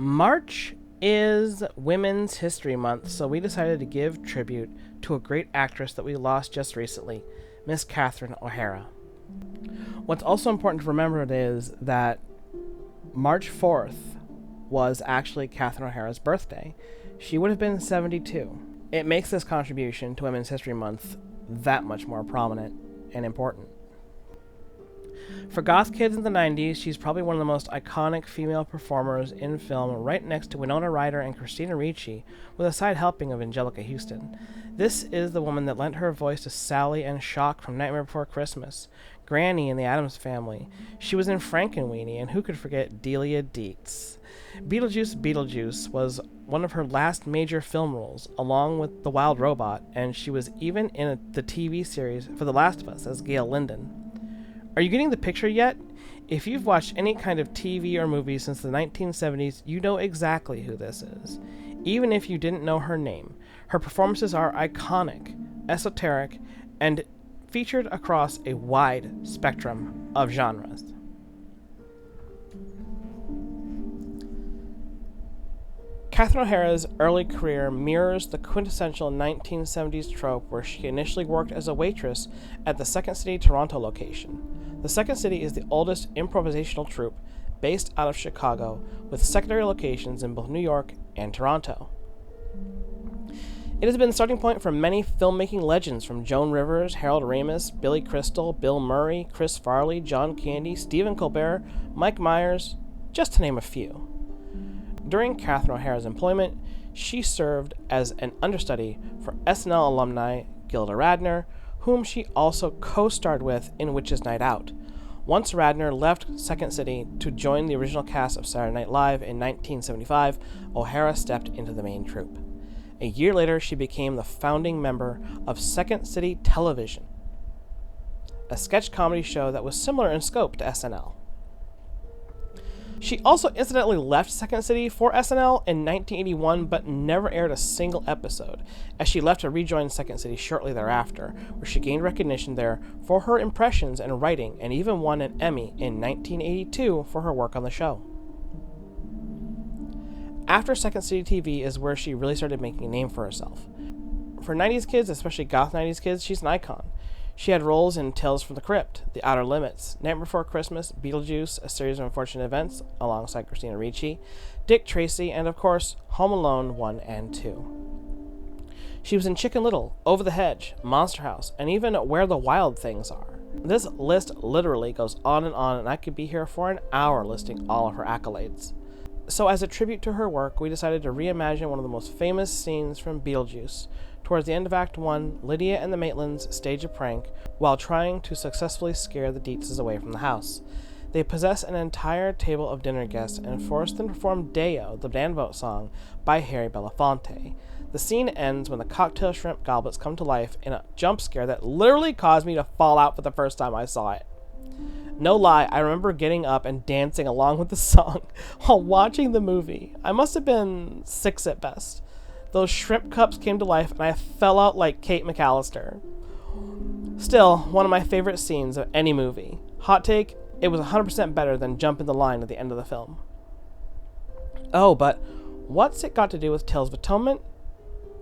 March is Women's History Month, so we decided to give tribute to a great actress that we lost just recently, Miss Catherine O'Hara. What's also important to remember is that March 4th was actually Catherine O'Hara's birthday. She would have been 72. It makes this contribution to Women's History Month that much more prominent and important. For goth kids in the 90s, she's probably one of the most iconic female performers in film, right next to Winona Ryder and Christina Ricci, with a side helping of Angelica Houston. This is the woman that lent her voice to Sally and Shock from Nightmare Before Christmas, Granny in the Addams Family. She was in Frankenweenie, and who could forget Delia Deetz? Beetlejuice was one of her last major film roles, along with The Wild Robot, and she was even in the TV series For The Last of Us as Gail Linden. Are you getting the picture yet? If you've watched any kind of TV or movie since the 1970s, you know exactly who this is. Even if you didn't know her name, her performances are iconic, esoteric, and featured across a wide spectrum of genres. Catherine O'Hara's early career mirrors the quintessential 1970s trope where she initially worked as a waitress at the Second City Toronto location. The Second City is the oldest improvisational troupe based out of Chicago, with secondary locations in both New York and Toronto. It has been the starting point for many filmmaking legends from Joan Rivers, Harold Ramis, Billy Crystal, Bill Murray, Chris Farley, John Candy, Stephen Colbert, Mike Myers, just to name a few. During Catherine O'Hara's employment, she served as an understudy for SNL alumni Gilda Radner, whom she also co-starred with in Witches' Night Out. Once Radner left Second City to join the original cast of Saturday Night Live in 1975, O'Hara stepped into the main troupe. A year later, she became the founding member of Second City Television, a sketch comedy show that was similar in scope to SNL. She also incidentally left Second City for SNL in 1981, but never aired a single episode, as she left to rejoin Second City shortly thereafter, where she gained recognition there for her impressions and writing, and even won an Emmy in 1982 for her work on the show. After Second City TV is where she really started making a name for herself. For 90s kids, especially goth 90s kids, she's an icon. She had roles in Tales from the Crypt, The Outer Limits, Nightmare Before Christmas, Beetlejuice, A Series of Unfortunate Events, alongside Christina Ricci, Dick Tracy, and of course, Home Alone 1 and 2. She was in Chicken Little, Over the Hedge, Monster House, and even Where the Wild Things Are. This list literally goes on, and I could be here for an hour listing all of her accolades. So as a tribute to her work, we decided to reimagine one of the most famous scenes from Beetlejuice. Towards the end of Act 1, Lydia and the Maitlands stage a prank while trying to successfully scare the Deetzes away from the house. They possess an entire table of dinner guests and force them to perform Deo, the Danboat song, by Harry Belafonte. The scene ends when the cocktail shrimp goblets come to life in a jump scare that literally caused me to fall out for the first time I saw it. No lie, I remember getting up and dancing along with the song while watching the movie. I must have been 6 at best. Those shrimp cups came to life, and I fell out like Kate McAllister. Still, one of my favorite scenes of any movie. Hot take, it was 100% better than jumping the line at the end of the film. Oh, but what's it got to do with Tales of Atonement?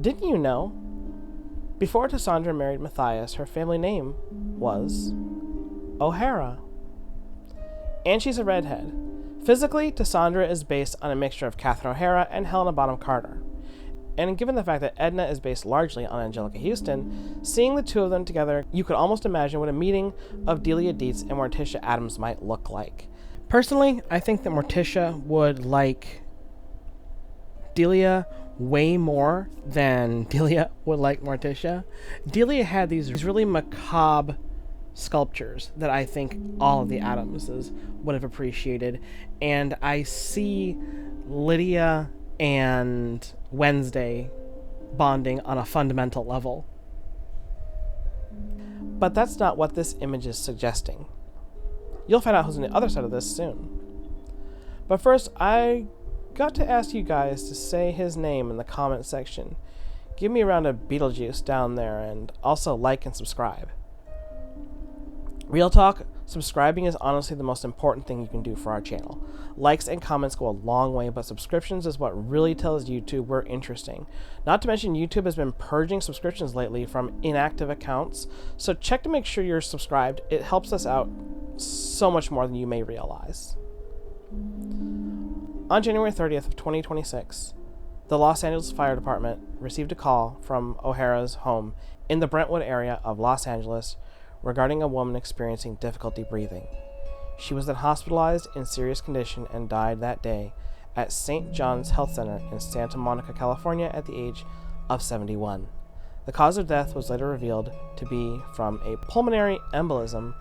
Didn't you know? Before Cassandra married Matthias, her family name was O'Hara. And she's a redhead. Physically, Cassandra is based on a mixture of Catherine O'Hara and Helena Bonham Carter. And given the fact that Edna is based largely on Angelica Houston, seeing the two of them together, you could almost imagine what a meeting of Delia Deetz and Morticia Addams might look like. Personally, I think that Morticia would like Delia way more than Delia would like Morticia. Delia had these really macabre sculptures that I think all of the Addamses would have appreciated, and I see Lydia and Wednesday bonding on a fundamental level. But that's not what this image is suggesting. You'll find out who's on the other side of this soon. But first, I got to ask you guys to say his name in the comment section. Give me a round of Beetlejuice down there, and also like and subscribe. Real talk, subscribing is honestly the most important thing you can do for our channel. Likes and comments go a long way, but subscriptions is what really tells YouTube we're interesting. Not to mention YouTube has been purging subscriptions lately from inactive accounts, so check to make sure you're subscribed. It helps us out so much more than you may realize. On January 30th of 2026, the Los Angeles Fire Department received a call from O'Hara's home in the Brentwood area of Los Angeles regarding a woman experiencing difficulty breathing. She was then hospitalized in serious condition and died that day at St. John's Health Center in Santa Monica, California at the age of 71. The cause of death was later revealed to be from a pulmonary embolism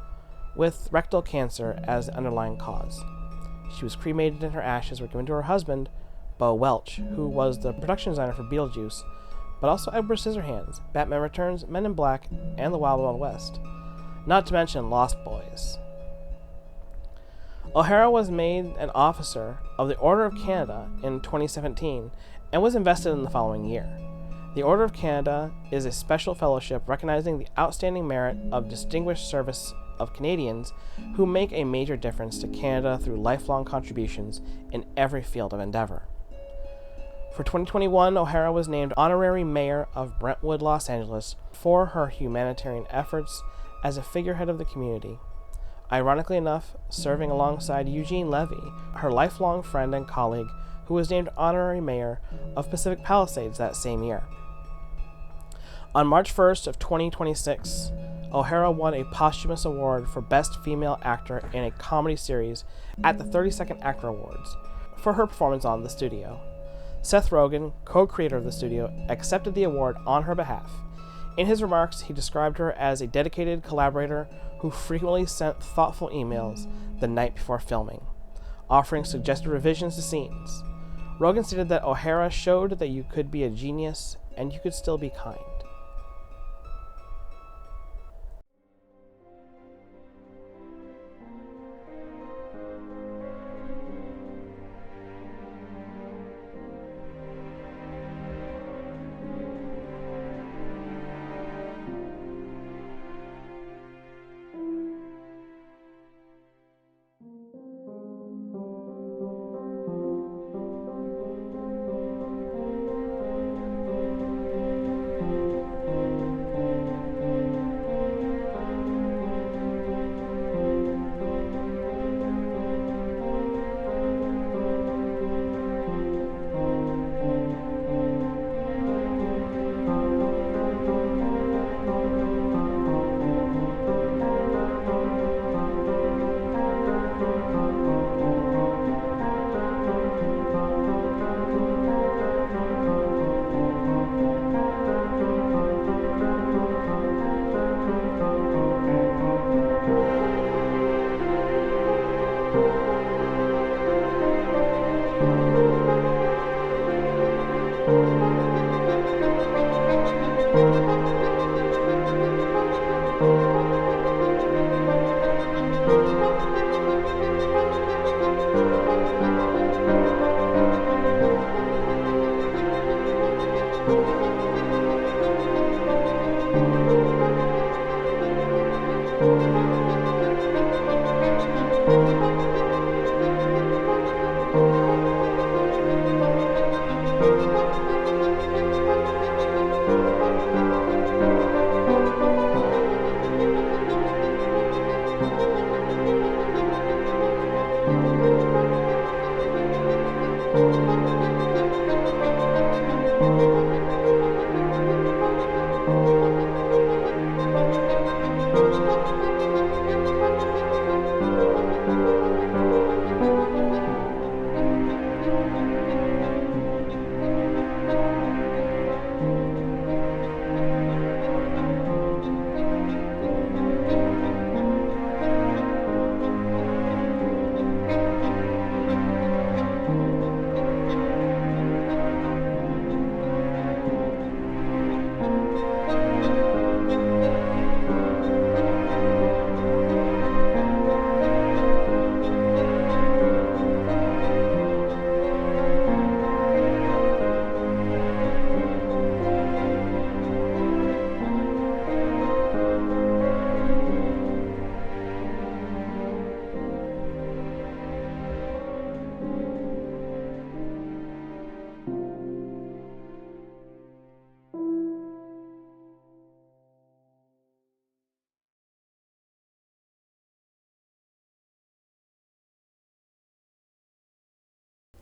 with rectal cancer as the underlying cause. She was cremated and her ashes were given to her husband, Bo Welch, who was the production designer for Beetlejuice, but also Edward Scissorhands, Batman Returns, Men in Black, and The Wild Wild West. Not to mention Lost Boys. O'Hara was made an officer of the Order of Canada in 2017 and was invested in the following year. The Order of Canada is a special fellowship recognizing the outstanding merit of distinguished service of Canadians who make a major difference to Canada through lifelong contributions in every field of endeavor. For 2021, O'Hara was named Honorary Mayor of Brentwood, Los Angeles for her humanitarian efforts as a figurehead of the community. Ironically enough, serving alongside Eugene Levy, her lifelong friend and colleague, who was named Honorary Mayor of Pacific Palisades that same year. On March 1st of 2026, O'Hara won a posthumous award for Best Female Actor in a Comedy Series at the 32nd Actor Awards for her performance on The Studio. Seth Rogen, co-creator of The Studio, accepted the award on her behalf. In his remarks, he described her as a dedicated collaborator who frequently sent thoughtful emails the night before filming, offering suggested revisions to scenes. Rogen stated that O'Hara showed that you could be a genius and you could still be kind.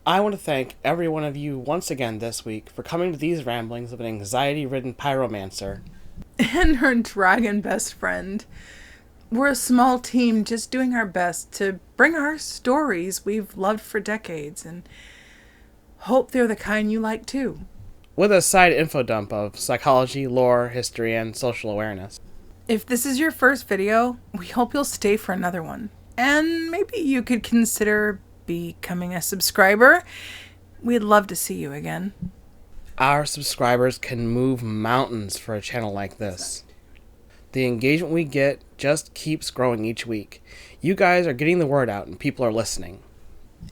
I want to thank every one of you once again this week for coming to these ramblings of an anxiety-ridden pyromancer. And her dragon best friend. We're a small team just doing our best to bring our stories we've loved for decades and hope they're the kind you like too. With a side info dump of psychology, lore, history, and social awareness. If this is your first video, we hope you'll stay for another one. And maybe you could consider becoming a subscriber. We'd love to see you again. Our subscribers can move mountains for a channel like this. The engagement we get just keeps growing each week. You guys are getting the word out and people are listening.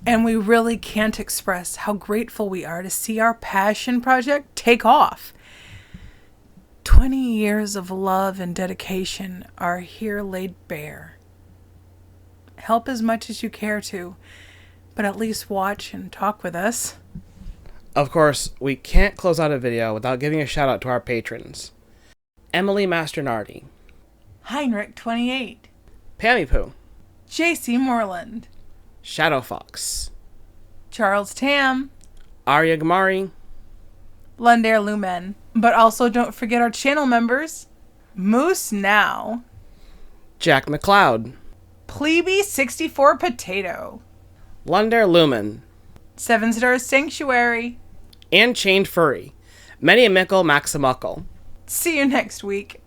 And we really can't express how grateful we are to see our passion project take off. 20 years of love and dedication are here laid bare. Help as much as you care to, but at least watch and talk with us. Of course, we can't close out a video without giving a shout out to our patrons. Emily Masternardi, Heinrich 28, Pammy Poo, JC Moreland, Shadow Fox, Charles Tam, Arya Gamari, Lundair Lumen. But also don't forget our channel members, Moose Now, Jack McLeod, Plebe 64 Potato, Lundair Lumen, 7 Stars Sanctuary, and Chained Furry, Many a Mickle Maximuckle. See you next week.